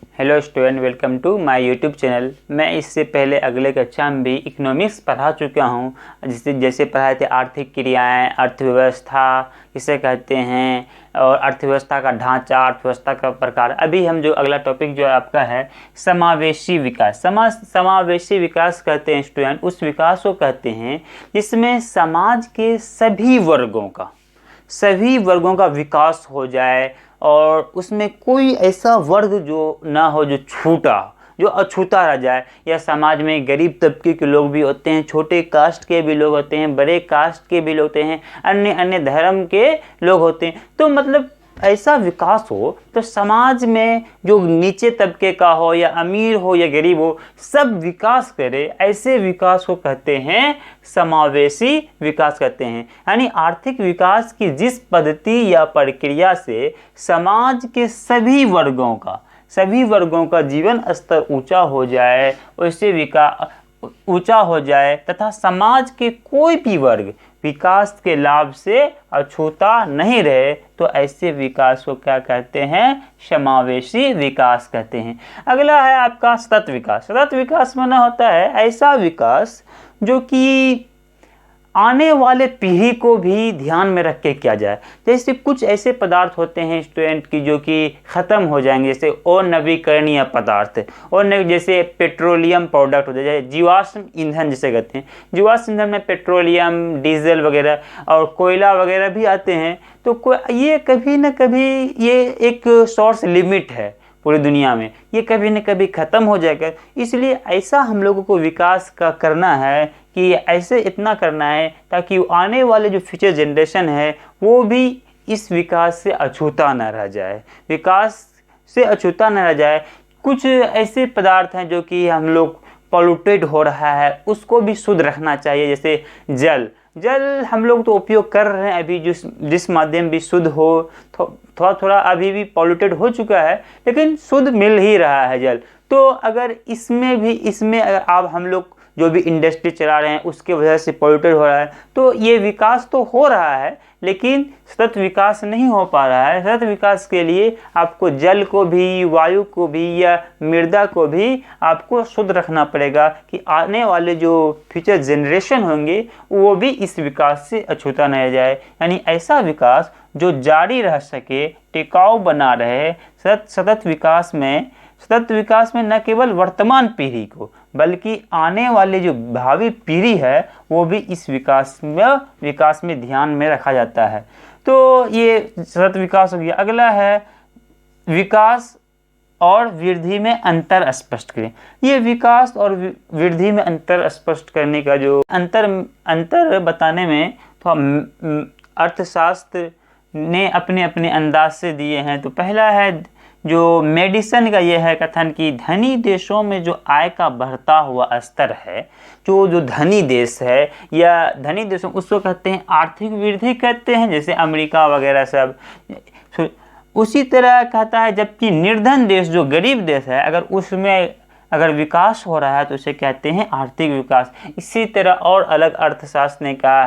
Hello student, welcome to my YouTube channel. मैं इससे पहले अगले कक्षा में भी इकोनॉमिक्स पढ़ा चुका हूँ। जैसे पढ़ाए थे आर्थिक क्रियाएं, अर्थव्यवस्था इसे कहते हैं, और अर्थव्यवस्था का ढांचा, अर्थव्यवस्था का प्रकार। अभी हम जो अगला टॉपिक जो आपका है समावेशी विकास। समावेशी विकास कहते हैं स्टूडेंट, उस विकास को कहते हैं जिसमें समाज के सभी वर्गों का विकास हो जाए और उसमें कोई ऐसा वर्ग जो ना हो जो अछूता रह जाए। या समाज में गरीब तबके के लोग भी होते हैं, छोटे कास्ट के भी लोग होते हैं, बड़े कास्ट के भी लोग होते हैं, अन्य धर्म के लोग होते हैं। तो मतलब ऐसा विकास हो तो समाज में जो नीचे तबके का हो या अमीर हो या गरीब हो, सब विकास करे। ऐसे विकास को कहते हैं समावेशी विकास कहते हैं। यानी आर्थिक विकास की जिस पद्धति या प्रक्रिया से समाज के सभी वर्गों का जीवन स्तर ऊंचा हो जाए, उससे विकास ऊंचा हो जाए तथा समाज के कोई भी वर्ग विकास के लाभ से अछूता नहीं रहे, तो ऐसे विकास को क्या कहते हैं? समावेशी विकास कहते हैं। अगला है आपका सतत विकास। सतत विकास माना होता है ऐसा विकास जो कि आने वाले पीढ़ी को भी ध्यान में रख के किया जाए। जैसे कुछ ऐसे पदार्थ होते हैं स्टूडेंट की जो कि ख़त्म हो जाएंगे, जैसे अनवीकरणीय पदार्थ, और जैसे पेट्रोलियम प्रोडक्ट होते हैं, जीवाश्म ईंधन जिसे कहते हैं। जीवाश्म ईंधन में पेट्रोलियम, डीजल वगैरह और कोयला वगैरह भी आते हैं। तो ये कभी न कभी ये एक सोर्स लिमिट है पूरी दुनिया में, ये कभी न कभी ख़त्म हो जाएगा। इसलिए ऐसा हम लोगों को विकास का करना है कि ऐसे इतना करना है ताकि आने वाले जो फ्यूचर जनरेशन है वो भी इस विकास से अछूता न रह जाए। कुछ ऐसे पदार्थ हैं जो कि हम लोग पॉल्यूटेड हो रहा है, उसको भी शुद्ध रखना चाहिए। जैसे जल हम लोग तो उपयोग कर रहे हैं अभी, जिस माध्यम भी शुद्ध हो, थोड़ा अभी भी पॉल्यूटेड हो चुका है लेकिन शुद्ध मिल ही रहा है जल। तो अगर इसमें अगर आप हम लोग जो भी इंडस्ट्री चला रहे हैं उसके वजह से पॉल्यूटेड हो रहा है, तो ये विकास तो हो रहा है लेकिन सतत विकास नहीं हो पा रहा है। सतत विकास के लिए आपको जल को भी, वायु को भी या मृदा को भी आपको शुद्ध रखना पड़ेगा कि आने वाले जो फ्यूचर जनरेशन होंगे वो भी इस विकास से अछूता न रह जाए। यानी ऐसा विकास जो जारी रह सके, टिकाऊ बना रहे। सतत विकास में न केवल वर्तमान पीढ़ी को बल्कि आने वाले जो भावी पीढ़ी है वो भी इस विकास में ध्यान में रखा जाता है। तो ये सतत विकास हो गया। अगला है विकास और वृद्धि में अंतर स्पष्ट करें। ये विकास और वृद्धि में अंतर स्पष्ट करने का जो अंतर बताने में थोड़ा अर्थशास्त्र ने अपने अंदाज से दिए हैं। तो पहला है जो मेडिसन का ये है कथन कि धनी देशों में जो आय का बढ़ता हुआ स्तर है, जो धनी देश है या धनी देशों, उसको कहते हैं आर्थिक वृद्धि कहते हैं, जैसे अमेरिका वगैरह सब। उसी तरह कहता है, जबकि निर्धन देश जो गरीब देश है उसमें अगर विकास हो रहा है तो उसे कहते हैं आर्थिक विकास। इसी तरह और अलग अर्थशास्त्री ने कहा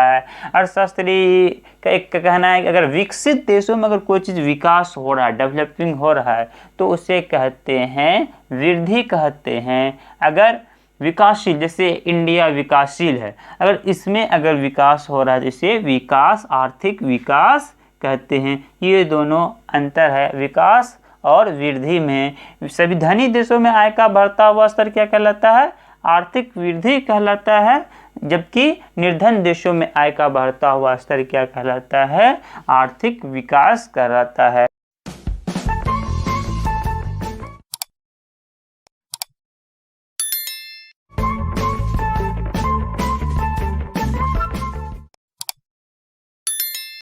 है। अर्थशास्त्री का एक कहना है कि अगर विकसित देशों में अगर कोई चीज़ विकास हो रहा है, डेवलपिंग हो रहा है, तो उसे कहते हैं वृद्धि कहते हैं। अगर विकासशील, जैसे इंडिया विकासशील है, अगर इसमें अगर विकास हो रहा है तो इसे विकास, आर्थिक विकास कहते हैं। ये दोनों अंतर है विकास और वृद्धि में। सभी धनी देशों में आय का बढ़ता हुआ स्तर क्या कहलाता है? आर्थिक वृद्धि कहलाता है, जबकि निर्धन देशों में आय का बढ़ता हुआ स्तर क्या कहलाता है? आर्थिक विकास कहलाता है।